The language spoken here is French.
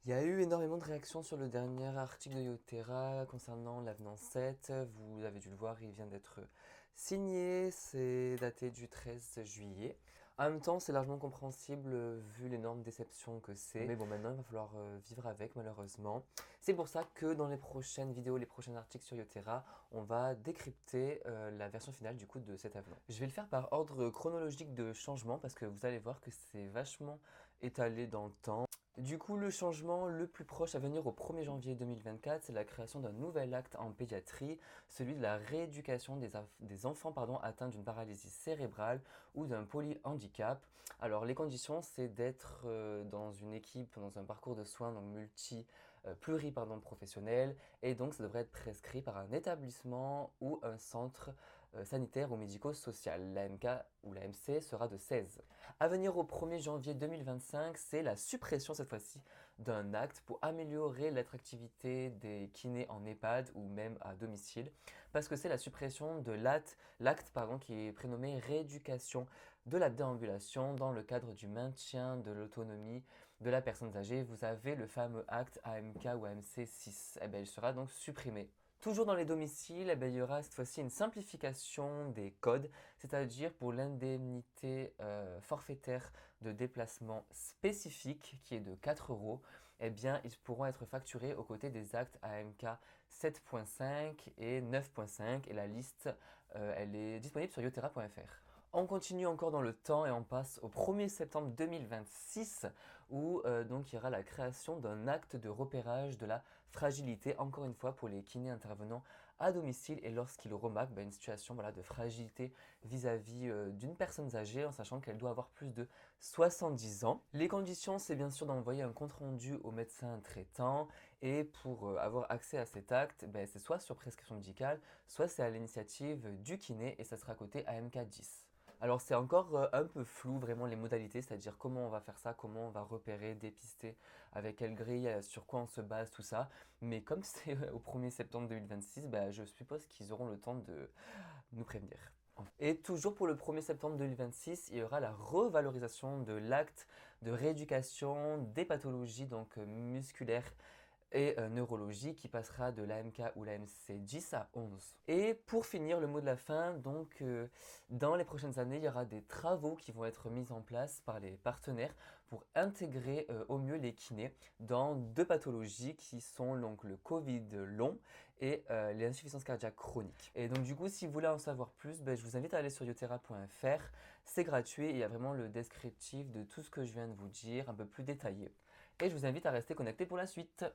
Il y a eu énormément de réactions sur le dernier article de Yotera concernant l'avenant 7. Vous avez dû le voir, il vient d'être signé. C'est daté du 13 juillet. En même temps, c'est largement compréhensible vu l'énorme déception que c'est. Mais bon, maintenant, il va falloir vivre avec, malheureusement. C'est pour ça que dans les prochaines vidéos, les prochains articles sur Yotera, on va décrypter la version finale du coup de cet avenant. Je vais le faire par ordre chronologique de changement parce que vous allez voir que c'est vachement étalé dans le temps. Du coup, le changement le plus proche à venir au 1er janvier 2024, c'est la création d'un nouvel acte en pédiatrie, celui de la rééducation des enfants atteints d'une paralysie cérébrale ou d'un polyhandicap. Alors, les conditions, c'est d'être dans une équipe, dans un parcours de soins donc professionnel, et donc ça devrait être prescrit par un établissement ou un centre sanitaire ou médico-social. L'AMK ou l'AMC sera de 16. À venir au 1er janvier 2025, c'est la suppression cette fois-ci d'un acte pour améliorer l'attractivité des kinés en EHPAD ou même à domicile, parce que c'est la suppression de l'acte qui est prénommé rééducation de la déambulation dans le cadre du maintien de l'autonomie de la personne âgée. Vous avez le fameux acte AMK ou AMC 6. Eh bien, il sera donc supprimé. Toujours dans les domiciles, eh bien, il y aura cette fois-ci une simplification des codes, c'est-à-dire pour l'indemnité forfaitaire de déplacement spécifique qui est de 4 euros, eh bien, ils pourront être facturés aux côtés des actes AMK 7.5 et 9.5 et la liste, elle est disponible sur yotera.fr. On continue encore dans le temps et on passe au 1er septembre 2026 où donc il y aura la création d'un acte de repérage de la fragilité, encore une fois pour les kinés intervenant à domicile et lorsqu'ils remarquent une situation de fragilité vis-à-vis d'une personne âgée en sachant qu'elle doit avoir plus de 70 ans. Les conditions, c'est bien sûr d'envoyer un compte rendu au médecin traitant et pour avoir accès à cet acte, c'est soit sur prescription médicale, soit c'est à l'initiative du kiné et ça sera coté AMK10. Alors c'est encore un peu flou vraiment les modalités, c'est-à-dire comment on va faire ça, comment on va repérer, dépister, avec quelle grille, sur quoi on se base, tout ça. Mais comme c'est au 1er septembre 2026, je suppose qu'ils auront le temps de nous prévenir. Et toujours pour le 1er septembre 2026, il y aura la revalorisation de l'acte de rééducation des pathologies musculaires et neurologie qui passera de l'AMK ou l'AMC 10 à 11. Et pour finir, le mot de la fin, dans les prochaines années, il y aura des travaux qui vont être mis en place par les partenaires pour intégrer au mieux les kinés dans deux pathologies qui sont donc le Covid long et les insuffisances cardiaques chroniques. Et donc du coup, si vous voulez en savoir plus, je vous invite à aller sur yotera.fr. C'est gratuit et il y a vraiment le descriptif de tout ce que je viens de vous dire, un peu plus détaillé. Et je vous invite à rester connecté pour la suite.